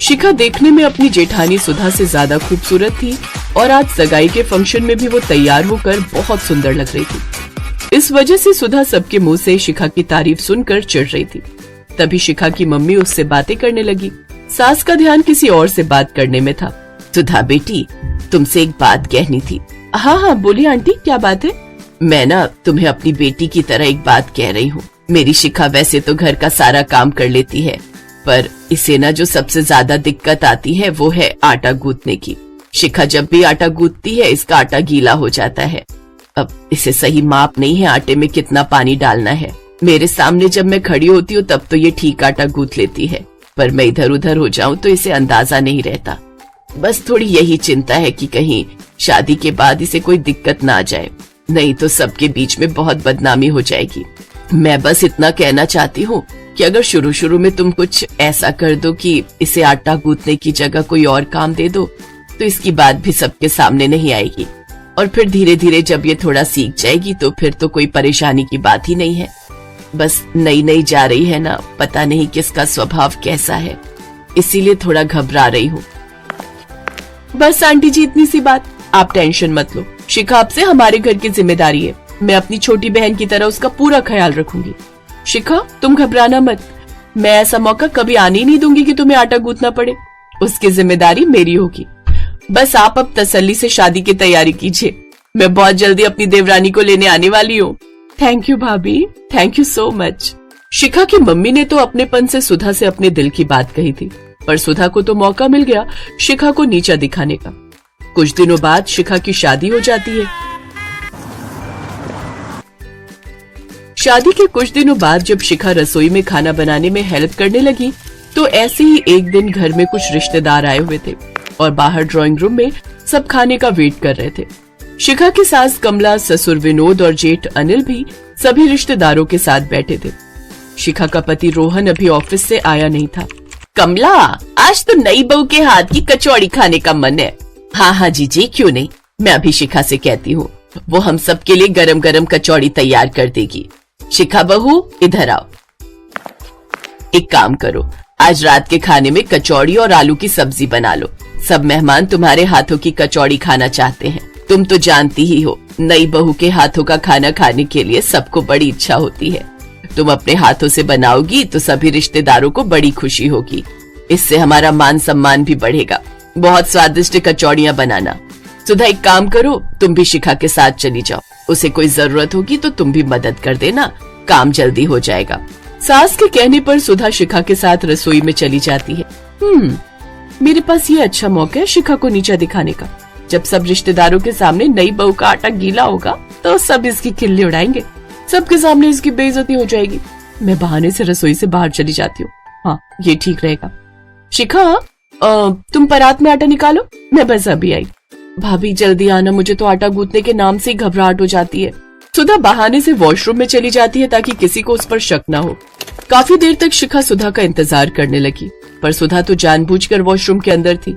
शिखा देखने में अपनी जेठानी सुधा से ज्यादा खूबसूरत थी और आज सगाई के फंक्शन में भी वो तैयार होकर बहुत सुंदर लग रही थी। इस वजह से सुधा सबके मुंह से शिखा की तारीफ सुनकर चिढ़ रही थी। तभी शिखा की मम्मी उससे बातें करने लगी। सास का ध्यान किसी और से बात करने में था। सुधा बेटी, तुमसे एक बात कहनी थी। हाँ हाँ बोलिए आंटी, क्या बात है? मैं ना तुम्हें अपनी बेटी की तरह एक बात कह रही हूँ। मेरी शिखा वैसे तो घर का सारा काम कर लेती है, पर इसे ना जो सबसे ज्यादा दिक्कत आती है वो है आटा गूंथने की। शिखा जब भी आटा गूंथती है इसका आटा गीला हो जाता है। अब इसे सही माप नहीं है आटे में कितना पानी डालना है। मेरे सामने जब मैं खड़ी होती हूँ तब तो ये ठीक आटा गूंथ लेती है, पर मैं इधर उधर हो जाऊं तो इसे अंदाजा नहीं रहता। बस थोड़ी यही चिंता है कि कहीं शादी के बाद इसे कोई दिक्कत ना आ जाए, नहीं तो सबके बीच में बहुत बदनामी हो जाएगी। मैं बस इतना कहना चाहती हूँ कि अगर शुरू शुरू में तुम कुछ ऐसा कर दो कि इसे आटा गूंथने की जगह कोई और काम दे दो, तो इसकी बात भी सबके सामने नहीं आएगी। और फिर धीरे धीरे जब ये थोड़ा सीख जाएगी तो फिर तो कोई परेशानी की बात ही नहीं है। बस नई नई जा रही है ना, पता नहीं किसका स्वभाव कैसा है, इसीलिए थोड़ा घबरा रही हूँ। बस आंटी जी इतनी सी बात, आप टेंशन मत लो। शिखा आपसे हमारे घर की जिम्मेदारी है, मैं अपनी छोटी बहन की तरह उसका पूरा ख्याल रखूंगी। शिखा तुम घबराना मत, मैं ऐसा मौका कभी आने ही नहीं दूंगी कि तुम्हें आटा गूंथना पड़े। उसकी जिम्मेदारी मेरी होगी। बस आप अब तसल्ली से शादी की तैयारी कीजिए, मैं बहुत जल्दी अपनी देवरानी को लेने आने वाली हूँ। थैंक यू भाभी, थैंक यू सो मच। शिखा की मम्मी ने तो अपनेपन से सुधा से अपने दिल की बात कही थी, पर सुधा को तो मौका मिल गया शिखा को नीचा दिखाने का। कुछ दिनों बाद शिखा की शादी हो जाती है। शादी के कुछ दिनों बाद जब शिखा रसोई में खाना बनाने में हेल्प करने लगी तो ऐसे ही एक दिन घर में कुछ रिश्तेदार आए हुए थे और बाहर ड्राइंग रूम में सब खाने का वेट कर रहे थे। शिखा की सास कमला, ससुर विनोद और जेठ अनिल भी सभी रिश्तेदारों के साथ बैठे थे। शिखा का पति रोहन अभी ऑफिस से आया नहीं था। कमला, आज तो नई बहू के हाथ की कचौड़ी खाने का मन है। हाँ हाँ जीजी, क्यों नहीं, मैं अभी शिखा से कहती हूँ, वो हम सब के लिए गरम गरम कचौड़ी तैयार कर देगी। शिखा बहू इधर आओ, एक काम करो, आज रात के खाने में कचौड़ी और आलू की सब्जी बना लो। सब मेहमान तुम्हारे हाथों की कचौड़ी खाना चाहते हैं। तुम तो जानती ही हो, नई बहू के हाथों का खाना खाने के लिए सबको बड़ी इच्छा होती है। तुम अपने हाथों से बनाओगी तो सभी रिश्तेदारों को बड़ी खुशी होगी, इससे हमारा मान सम्मान भी बढ़ेगा। बहुत स्वादिष्ट कचौड़ियाँ बनाना। सुधा एक काम करो, तुम भी शिखा के साथ चली जाओ, उसे कोई जरूरत होगी तो तुम भी मदद कर देना, काम जल्दी हो जाएगा। सास के कहने पर सुधा शिखा के साथ रसोई में चली जाती है। मेरे पास ये अच्छा मौका है शिखा को नीचा दिखाने का। जब सब रिश्तेदारों के सामने नई बहू का आटा गीला होगा तो सब इसकी खिल्ली उड़ाएंगे, सबके सामने इसकी बेइज्जती हो जाएगी। मैं बहाने से रसोई से बाहर चली जाती हूँ। हाँ, ये ठीक रहेगा। शिखा, तुम परात में आटा निकालो, मैं बस अभी आई। भाभी जल्दी आना, मुझे तो आटा गूंथने के नाम से ही घबराहट हो जाती है। सुधा बहाने से वॉशरूम में चली जाती है ताकि किसी को उस पर शक न हो। काफी देर तक शिखा सुधा का इंतजार करने लगी, पर सुधा तो जानबूझकर वॉशरूम के अंदर थी।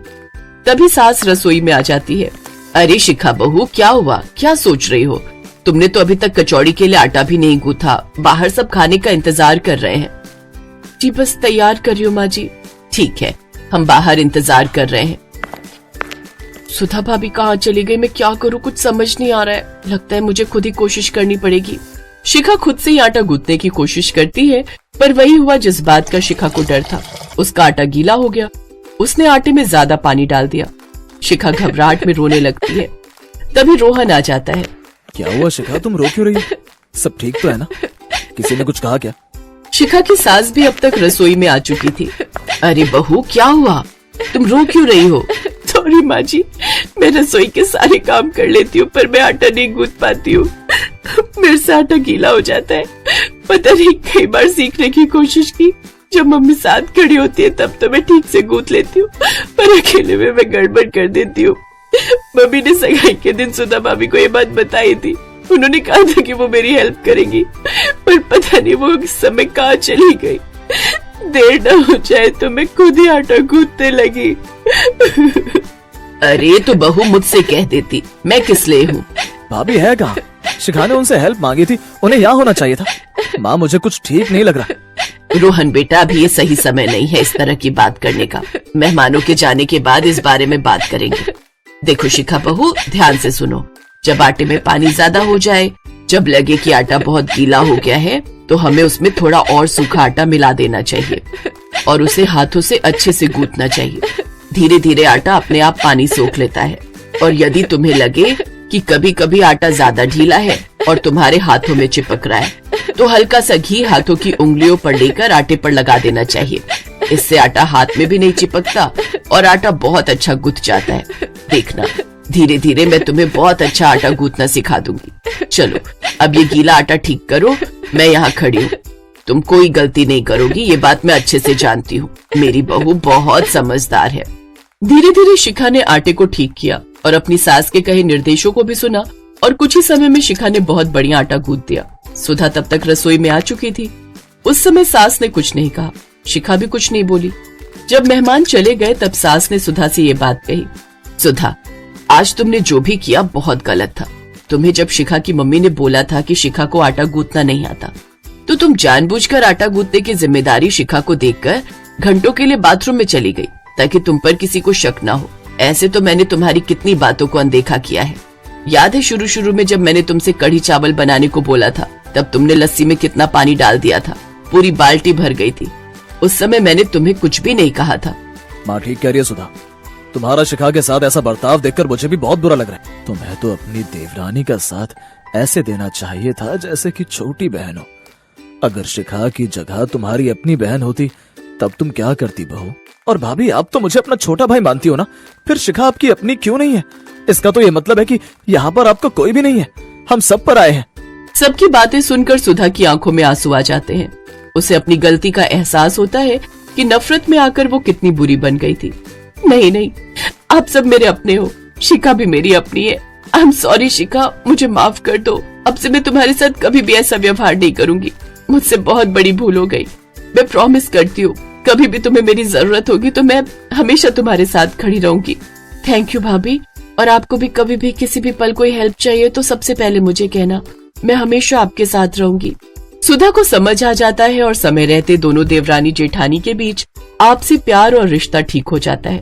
तभी सास रसोई में आ जाती है। अरे शिखा बहू, क्या हुआ, क्या सोच रही हो? तुमने तो अभी तक कचौड़ी के लिए आटा भी नहीं गूंथा, बाहर सब खाने का इंतजार कर रहे हैं। जी बस तैयार कर रही हूँ माँ जी। ठीक है, हम बाहर इंतजार कर रहे हैं। सुधा भाभी कहाँ चली गई, मैं क्या करूँ, कुछ समझ नहीं आ रहा है। लगता है मुझे खुद ही कोशिश करनी पड़ेगी। शिखा खुद से ही आटा गूंथने की कोशिश करती है, पर वही हुआ जिस बात का शिखा को डर था। उसका आटा गीला हो गया, उसने आटे में ज्यादा पानी डाल दिया। शिखा घबराहट में रोने लगती है। तभी रोहन आ जाता है। क्या हुआ शिखा, तुम रो क्यों रही हो? सब ठीक तो है ना? किसी ने कुछ कहा क्या? शिखा की सास भी अब तक रसोई में आ चुकी थी। अरे बहू, क्या हुआ, तुम रो क्यों रही हो? सॉरी माँ जी, मैं रसोई के सारे काम कर लेती हूँ पर मैं आटा नहीं गूंथ पाती हूँ। मेरे से आटा गीला हो जाता है। पता नहीं कई बार सीखने की कोशिश की, जब मम्मी साथ खड़ी होती है तब तो मैं ठीक से गूंथ लेती हूँ, पर अकेले में मैं गड़बड़ कर देती हूँ। मम्मी ने सगाई के दिन सुधा भाभी को ये बात बताई थी। उन्होंने कहा था कि वो मेरी हेल्प करेंगी, पर पता नहीं वो इस समय कहाँ चली गई। देर न हो जाए तो मैं खुद ही आटा गूंथने लगी। अरे तो बहू मुझसे कह देती, मैं किस लिए हूँ। भाभी है कहाँ? शिखा ने उनसे हेल्प मांगी थी, उन्हें यहाँ होना चाहिए था। माँ मुझे कुछ ठीक नहीं लग रहा। रोहन बेटा, अभी ये सही समय नहीं है इस तरह की बात करने का। मेहमानों के जाने के बाद इस बारे में बात करेंगे। देखो शिखा बहू, ध्यान से सुनो। जब आटे में पानी ज्यादा हो जाए, जब लगे कि आटा बहुत गीला हो गया है, तो हमें उसमें थोड़ा और सूखा आटा मिला देना चाहिए और उसे हाथों से अच्छे से गूंथना चाहिए। धीरे धीरे आटा अपने आप पानी सोख लेता है। और यदि तुम्हें लगे कि कभी कभी आटा ज्यादा ढीला है और तुम्हारे हाथों में चिपक रहा है, तो हल्का सा घी हाथों की उंगलियों पर लेकर आटे पर लगा देना चाहिए। इससे आटा हाथ में भी नहीं चिपकता और आटा बहुत अच्छा गुथ जाता है। देखना, धीरे धीरे मैं तुम्हें बहुत अच्छा आटा गूंथना सिखा दूंगी। चलो अब ये गीला आटा ठीक करो, मैं यहाँ खड़ी हूँ। तुम कोई गलती नहीं करोगी, ये बात मैं अच्छे से जानती हूँ। मेरी बहू बहुत समझदार है। धीरे धीरे शिखा ने आटे को ठीक किया और अपनी सास के कहे निर्देशों को भी सुना और कुछ ही समय में शिखा ने बहुत बढ़िया आटा गूंथ दिया। सुधा तब तक रसोई में आ चुकी थी। उस समय सास ने कुछ नहीं कहा, शिखा भी कुछ नहीं बोली। जब मेहमान चले गए तब सास ने सुधा से ये बात कही, सुधा, आज तुमने जो भी किया बहुत गलत था। तुम्हें जब शिखा की मम्मी ने बोला था कि शिखा को आटा गूंथना नहीं आता, तो तुम जानबूझकर आटा गूंथने की जिम्मेदारी शिखा को देकर घंटों के लिए बाथरूम में चली गई ताकि तुम पर किसी को शक ना हो। ऐसे तो मैंने तुम्हारी कितनी बातों को अनदेखा किया है। याद है शुरू शुरू में जब मैंने तुमसे कढ़ी चावल बनाने को बोला था, तब तुमने लस्सी में कितना पानी डाल दिया था, पूरी बाल्टी भर गई थी। उस समय मैंने तुम्हें कुछ भी नहीं कहा था। माँ ठीक कह रही है सुधा, तुम्हारा शिखा के साथ ऐसा बर्ताव देखकर मुझे भी बहुत बुरा लग रहा है। तुम्हें तो अपनी देवरानी का साथ ऐसे देना चाहिए था जैसे कि छोटी बहन हो। अगर शिखा की जगह तुम्हारी अपनी बहन होती तब तुम क्या करती बहू? और भाभी, आप तो मुझे अपना छोटा भाई मानती हो ना, फिर शिखा आपकी अपनी क्यों नहीं है? इसका तो ये मतलब है कि यहाँ पर आपका कोई भी नहीं है, हम सब पर आए हैं। सबकी बातें सुनकर सुधा की आंखों में आंसू आ जाते हैं। उसे अपनी गलती का एहसास होता है कि नफरत में आकर वो कितनी बुरी बन गई थी। नहीं नहीं, आप सब मेरे अपने हो, शिखा भी मेरी अपनी है। आई एम सॉरी शिखा, मुझे माफ कर दो। अब से मैं तुम्हारे साथ कभी भी ऐसा व्यवहार नहीं करूंगी। मुझसे बहुत बड़ी भूल हो गई। मैं प्रॉमिस करती हूँ, कभी भी तुम्हें मेरी जरूरत होगी तो मैं हमेशा तुम्हारे साथ खड़ी रहूंगी। थैंक यू भाभी, और आपको भी कभी भी किसी भी पल कोई हेल्प चाहिए तो सबसे पहले मुझे कहना, मैं हमेशा आपके साथ रहूंगी। सुधा को समझ आ जाता है और समय रहते दोनों देवरानी जेठानी के बीच आपसी प्यार और रिश्ता ठीक हो जाता है।